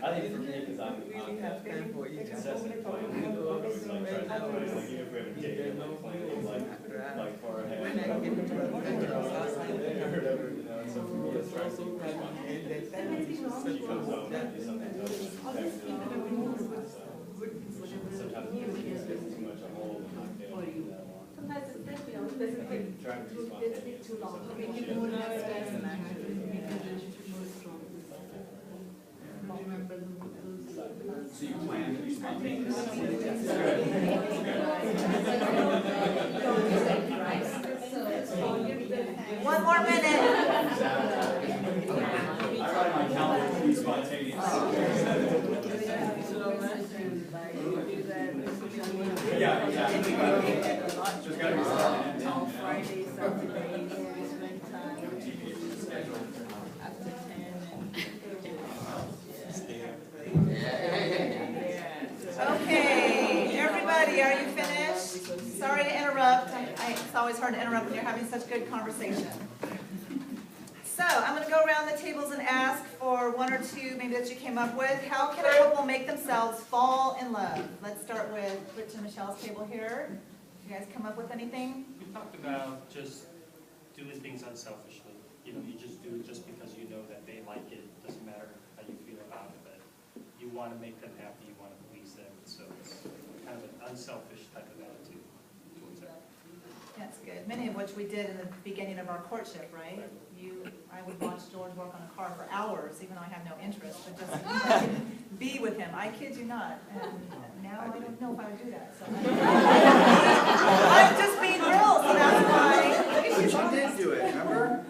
I think for me, because I'm incessant playing, like trying to play, like even if we have a date, like playing like far ahead, or whatever, you know, so for me it's trying to be more spontaneous. She comes home and do something totally unexpected. Sometimes it gets too much a hold and not able to do that one. Sometimes it's difficult, it's Trying to be spontaneous. too long. So you plan to be spontaneous? One more minute. I write my calendar to be spontaneous. Yeah, exactly. Just gotta be spontaneous. On Friday, Saturday, spend time after 10 Okay, everybody, are you finished? Sorry to interrupt. It's always hard to interrupt when you're having such good conversation. So I'm going to go around the tables and ask for one or two maybe that you came up with. How can a couple make themselves fall in love? Let's start with Rich and Michelle's table here. You guys come up with anything? We talked about just doing things unselfishly. You know, you just do it just because you know that they like it. Doesn't matter how you feel about it, but you want to make them happy. You want to please them. So it's kind of an unselfish type of attitude towards that. That's good. Many of which we did in the beginning of our courtship, right? I would watch George work on a car for hours, even though I have no interest, but just be with him. I kid you not. And now I don't know if I would do that. So I'm just being real, so that's why. She did do it, remember?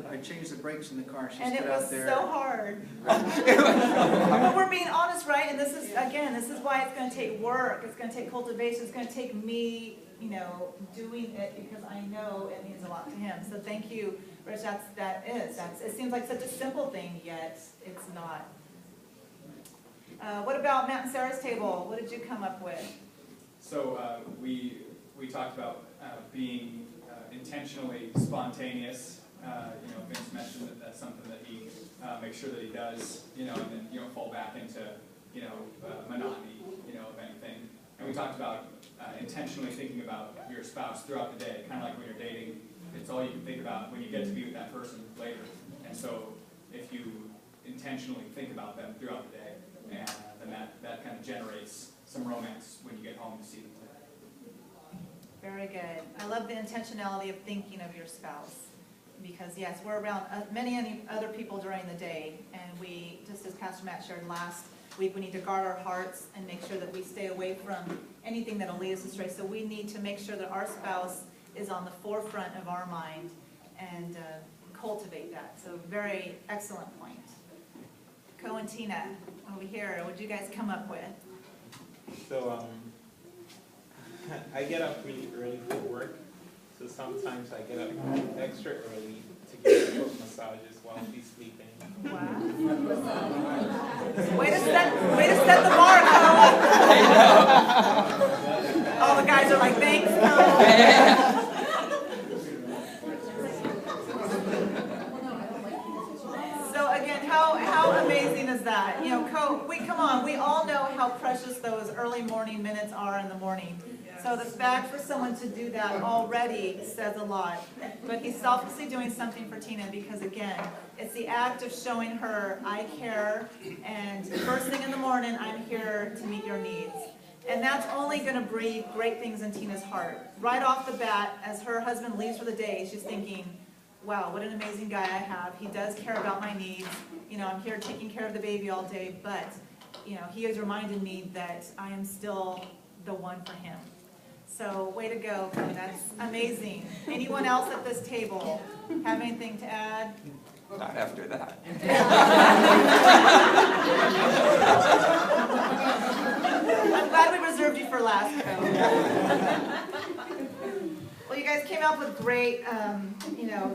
I changed the brakes in the car. She And it stood was out there. so hard. But we're being honest, right? And this is why it's going to take work. It's going to take cultivation. It's going to take me, doing it because I know it means a lot to him. So thank you, Rich. It seems like such a simple thing, yet it's not. What about Matt and Sarah's table? What did you come up with? So we talked about being intentionally spontaneous. Vince mentioned that that's something that he makes sure that he does, and then fall back into monotony, of anything. And we talked about intentionally thinking about your spouse throughout the day, kind of like when you're dating. It's all you can think about when you get to be with that person later. And so if you intentionally think about them throughout the day, and then that kind of generates some romance when you get home to see them later. Very good. I love the intentionality of thinking of your spouse. Because yes, we're around many other people during the day, and we, just as Pastor Matt shared last week, we need to guard our hearts and make sure that we stay away from anything that will lead us astray. So we need to make sure that our spouse is on the forefront of our mind and cultivate that. So very excellent point. Co and Tina, over here, what did you guys come up with? So I get up really early for work. So sometimes I get up extra early to get a foot massages while she's sleeping. Wow. Way to set the bar, Cole. All the guys are like, thanks, Cole. So again, how amazing is that? Cole, come on, we all know how precious those early morning minutes are in the morning. So the fact for someone to do that already says a lot. But he's selflessly doing something for Tina because, again, it's the act of showing her, I care, and first thing in the morning, I'm here to meet your needs. And that's only going to breathe great things in Tina's heart. Right off the bat, as her husband leaves for the day, she's thinking, wow, what an amazing guy I have. He does care about my needs. I'm here taking care of the baby all day, but, he has reminded me that I am still the one for him. So, way to go, that's amazing. Anyone else at this table have anything to add? Not after that. I'm glad we reserved you for last, Co. Well, you guys came up with great,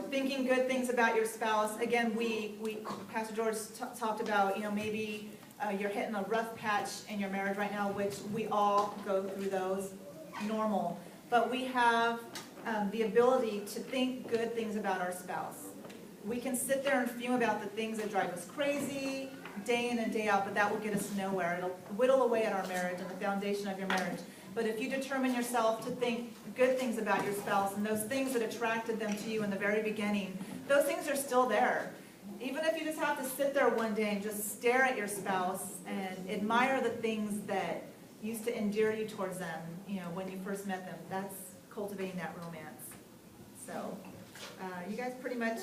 thinking good things about your spouse. Again, Pastor George talked about, maybe you're hitting a rough patch in your marriage right now, which we all go through those, normal. But we have the ability to think good things about our spouse. We can sit there and fume about the things that drive us crazy day in and day out, but that will get us nowhere. It'll whittle away at our marriage and the foundation of your marriage. But if you determine yourself to think good things about your spouse and those things that attracted them to you in the very beginning, those things are still there. Even if you just have to sit there one day and just stare at your spouse and admire the things that used to endear you towards them, when you first met them, that's cultivating that romance. So, you guys pretty much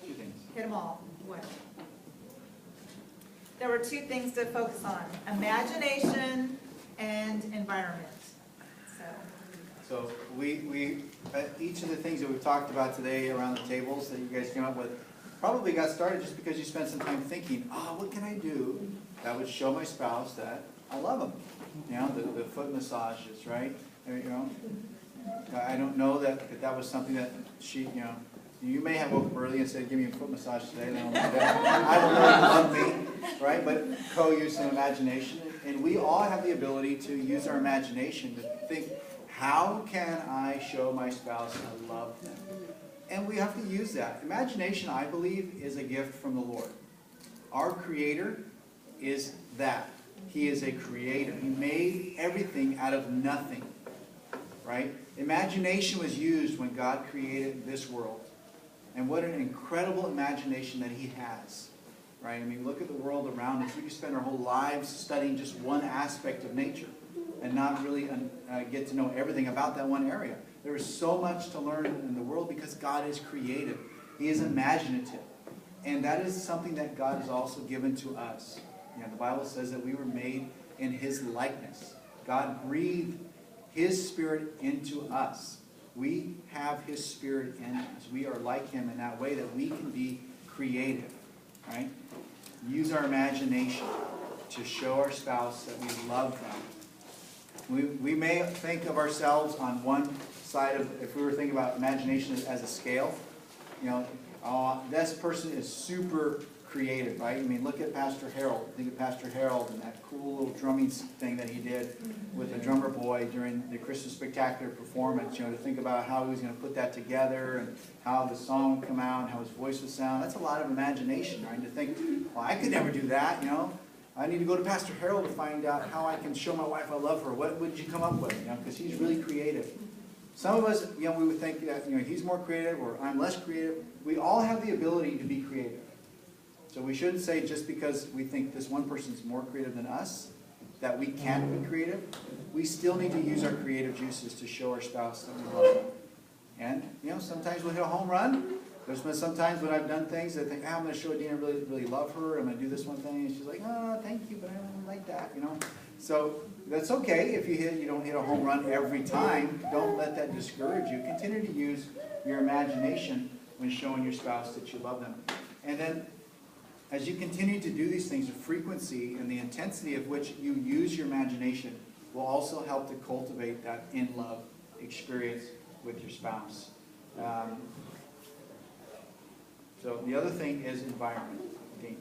Two things. hit them all. What? There were two things to focus on: imagination and environment. So we each of the things that we've talked about today around the tables that you guys came up with probably got started just because you spent some time thinking, what can I do that would show my spouse that I love them? The foot massages, right? I don't know that was something that she, you may have woke up early and said, give me a foot massage today, and I will know you love me, right? But use some imagination, and we all have the ability to use our imagination to think, how can I show my spouse I love them? And we have to use that. Imagination, I believe, is a gift from the Lord. Our Creator is that. He is a creator. He made everything out of nothing, right? Imagination was used when God created this world. And what an incredible imagination that He has, right? I mean, look at the world around us. We could spend our whole lives studying just one aspect of nature and not really get to know everything about that one area. There is so much to learn in the world because God is creative. He is imaginative. And that is something that God has also given to us. The Bible says that we were made in His likeness. God breathed His Spirit into us. We have His Spirit in us. We are like Him in that way that we can be creative, right? Use our imagination to show our spouse that we love them. We may think of ourselves on one side of, if we were thinking about imagination as a scale, this person is super creative, right? I mean, look at Pastor Harold. Think of Pastor Harold and that cool little drumming thing that he did with the drummer boy during the Christmas Spectacular performance, to think about how he was going to put that together and how the song would come out and how his voice would sound. That's a lot of imagination, right? To think, well, I could never do that, I need to go to Pastor Harold to find out how I can show my wife I love her. What would you come up with? Because he's really creative. Some of us, we would think that, he's more creative or I'm less creative. We all have the ability to be creative. So we shouldn't say just because we think this one person's more creative than us, that we can't be creative. We still need to use our creative juices to show our spouse that we love them. And, sometimes we'll hit a home run. There's been some times when I've done things that I think, I'm going to show Edeen I really, really love her. I'm going to do this one thing. And she's like, thank you, but I don't like that, So that's okay if you don't hit a home run every time. Don't let that discourage you. Continue to use your imagination when showing your spouse that you love them. And then, as you continue to do these things, the frequency and the intensity of which you use your imagination will also help to cultivate that in-love experience with your spouse. So the other thing is environment. Dean.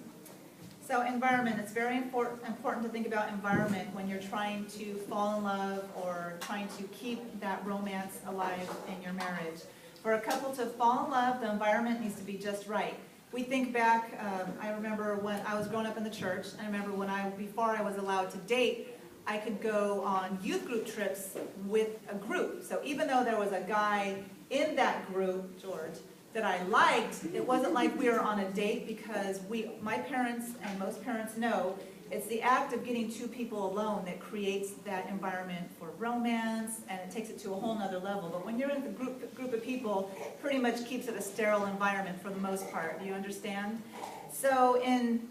So environment, it's very important to think about environment when you're trying to fall in love or trying to keep that romance alive in your marriage. For a couple to fall in love, the environment needs to be just right. We think back, I remember when I was growing up in the church, I remember before I was allowed to date, I could go on youth group trips with a group. So even though there was a guy in that group, George, that I liked, it wasn't like we were on a date because my parents and most parents know it's the act of getting two people alone that creates that environment for romance, and it takes it to a whole nother level. But when you're in the group of people, pretty much keeps it a sterile environment for the most part. Do you understand? So in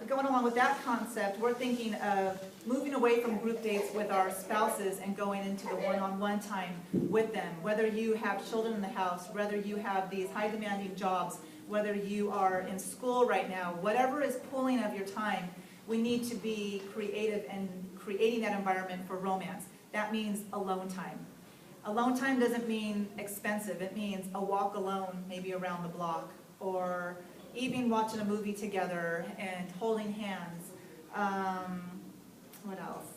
going along with that concept, we're thinking of moving away from group dates with our spouses and going into the one-on-one time with them. Whether you have children in the house, whether you have these high-demanding jobs, whether you are in school right now, whatever is pulling of your time, we need to be creative and creating that environment for romance. That means alone time. Alone time doesn't mean expensive. It means a walk alone, maybe around the block, or even watching a movie together and holding hands. What else?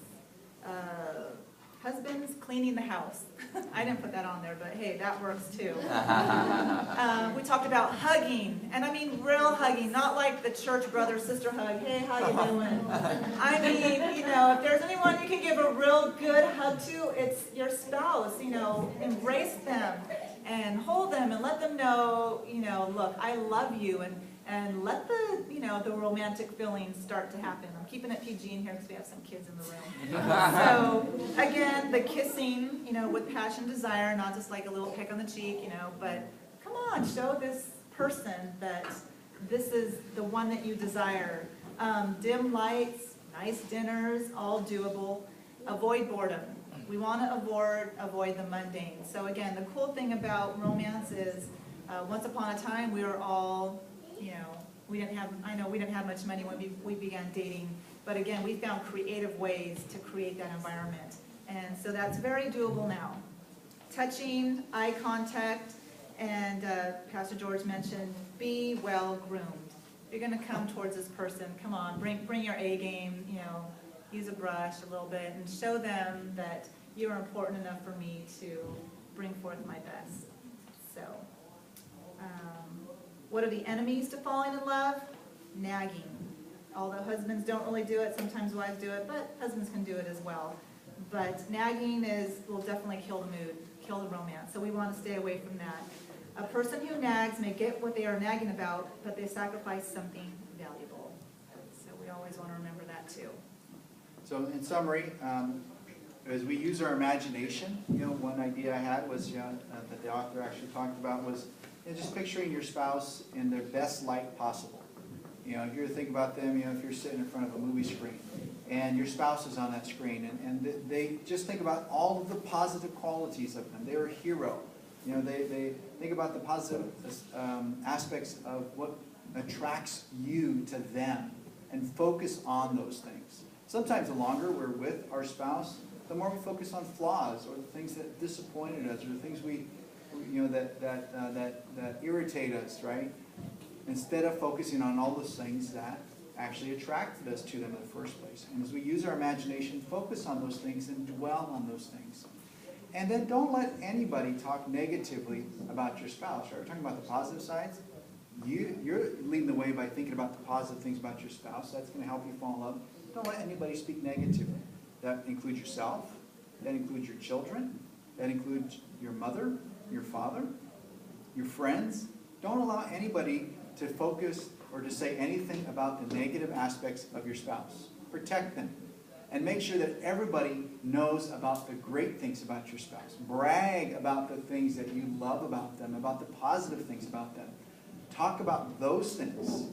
Husbands cleaning the house. I didn't put that on there, but hey, that works too. We talked about hugging, and I mean real hugging, not like the church brother sister hug. Hey, how you doing? I mean, you know, if there's anyone you can give a real good hug to, it's your spouse. You know, embrace them and hold them and let them know, you know, look, I love you, and let the, you know, the romantic feelings start to happen. I'm keeping it PG in here because we have some kids in the room. So, again, the kissing, you know, with passion, desire, not just like a little peck on the cheek, you know, but come on, show this person that this is the one that you desire. Dim lights, nice dinners, all doable. Avoid boredom. We want to avoid the mundane. So again, the cool thing about romance is once upon a time we were all, you know, we didn't have much money when we began dating, but again, we found creative ways to create that environment. And so that's very doable now. Touching, eye contact, and Pastor George mentioned, be well groomed. If you're going to come towards this person, come on, bring your A game, you know, use a brush a little bit and show them that you are important enough for me to bring forth my best. So, what are the enemies to falling in love? Nagging. Although husbands don't really do it, sometimes wives do it, but husbands can do it as well. But nagging will definitely kill the mood, kill the romance. So we want to stay away from that. A person who nags may get what they are nagging about, but they sacrifice something valuable. So we always want to remember that too. So in summary, as we use our imagination, you know, one idea I had was, you know, that the author actually talked about was, you know, just picturing your spouse in their best light possible. You know, if you think about them, you know, if you're sitting in front of a movie screen and your spouse is on that screen, and they just think about all of the positive qualities of them. They're a hero. You know, they think about the positive aspects of what attracts you to them and focus on those things. Sometimes the longer we're with our spouse, the more we focus on flaws or the things that disappointed us or the things that irritate us, right? Instead of focusing on all those things that actually attracted us to them in the first place. And as we use our imagination, focus on those things and dwell on those things. And then don't let anybody talk negatively about your spouse. Right? We're talking about the positive sides. You're leading the way by thinking about the positive things about your spouse. That's going to help you fall in love. Don't let anybody speak negatively. That includes yourself. That includes your children. That includes your mother, your father, your friends. Don't allow anybody to focus or to say anything about the negative aspects of your spouse. Protect them. And make sure that everybody knows about the great things about your spouse. Brag about the things that you love about them, about the positive things about them. Talk about those things.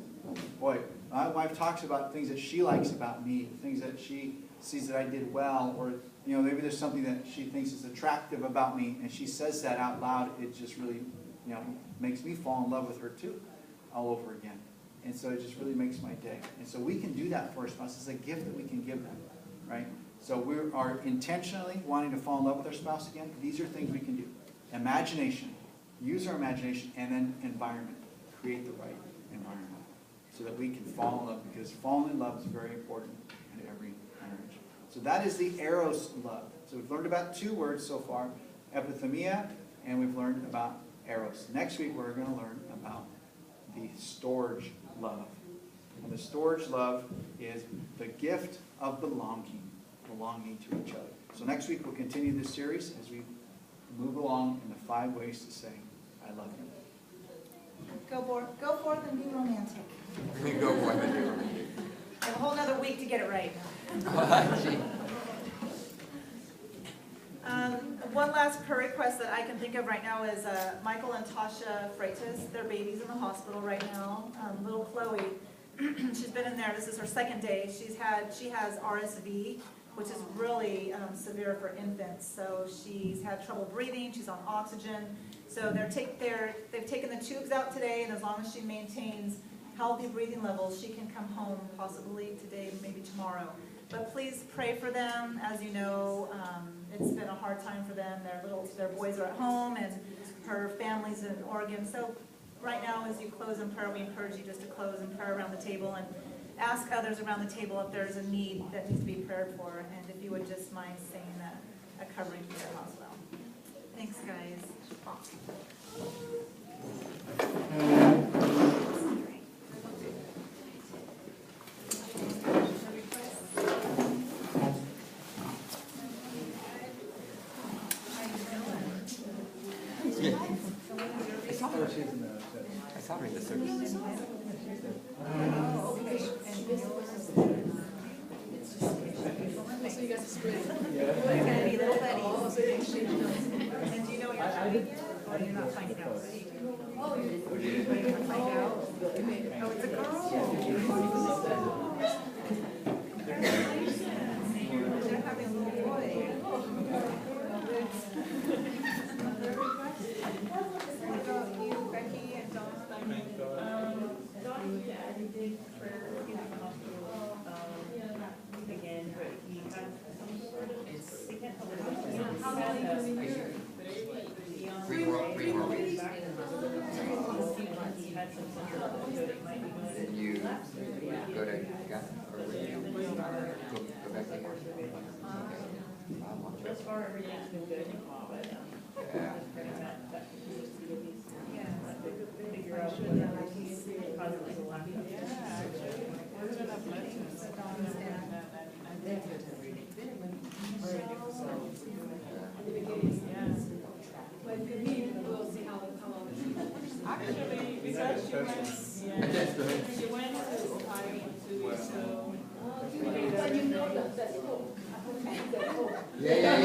Boy, my wife talks about things that she likes about me, things that she sees that I did well, or you know, maybe there's something that she thinks is attractive about me, and she says that out loud. It just really, you know, makes me fall in love with her too, all over again. And so it just really makes my day. And so we can do that for our spouse. It's a gift that we can give them, right? So we are intentionally wanting to fall in love with our spouse again. These are things we can do. Imagination. Use our imagination, and then environment. Create the right environment so that we can fall in love, because falling in love is very important in every marriage. So that is the Eros love. So we've learned about 2 words so far, epithemia, and we've learned about Eros. Next week we're going to learn about the storge love. And the storge love is the gift of belonging to each other. So next week we'll continue this series as we move along in the 5 ways to say, I love you. Go forth and be romantic. Go for it. We have a whole other week to get it right. One last prayer request that I can think of right now is Michael and Tasha Freitas. Their baby's in the hospital right now. Little Chloe, she's been in there. This is her 2nd day. She has RSV, which is really severe for infants. So she's had trouble breathing. She's on oxygen. So they've taken the tubes out today, and as long as she maintains healthy breathing levels, she can come home possibly today, maybe tomorrow. But please pray for them. As you know, it's been a hard time for them. Their boys are at home, and her family's in Oregon. So right now, as you close in prayer, we encourage you just to close in prayer around the table ask others around the table if there's a need that needs to be prayed for, and if you would just mind saying a covering prayer as well. Thanks, guys. I saw her in the service. It's gonna be little buddies. And do you know what you're doing yet? Or you're not finding out? Oh, you're going to find out? Oh, it's a girl. They're having a little boy. What about you, Becky and Don? Don, yeah, I did prayer in the hospital, again, but he had some sort of, he can't tell what it was. How long have you been here? 3 more weeks. He had some sort of, so it might be good. Did you go to Ghana or were you go back to Mars? Okay. Wow, Thus far, everything's been good, but, yeah. figure out what causes a lack of. Actually, because she went to Ohio too, so. Yeah.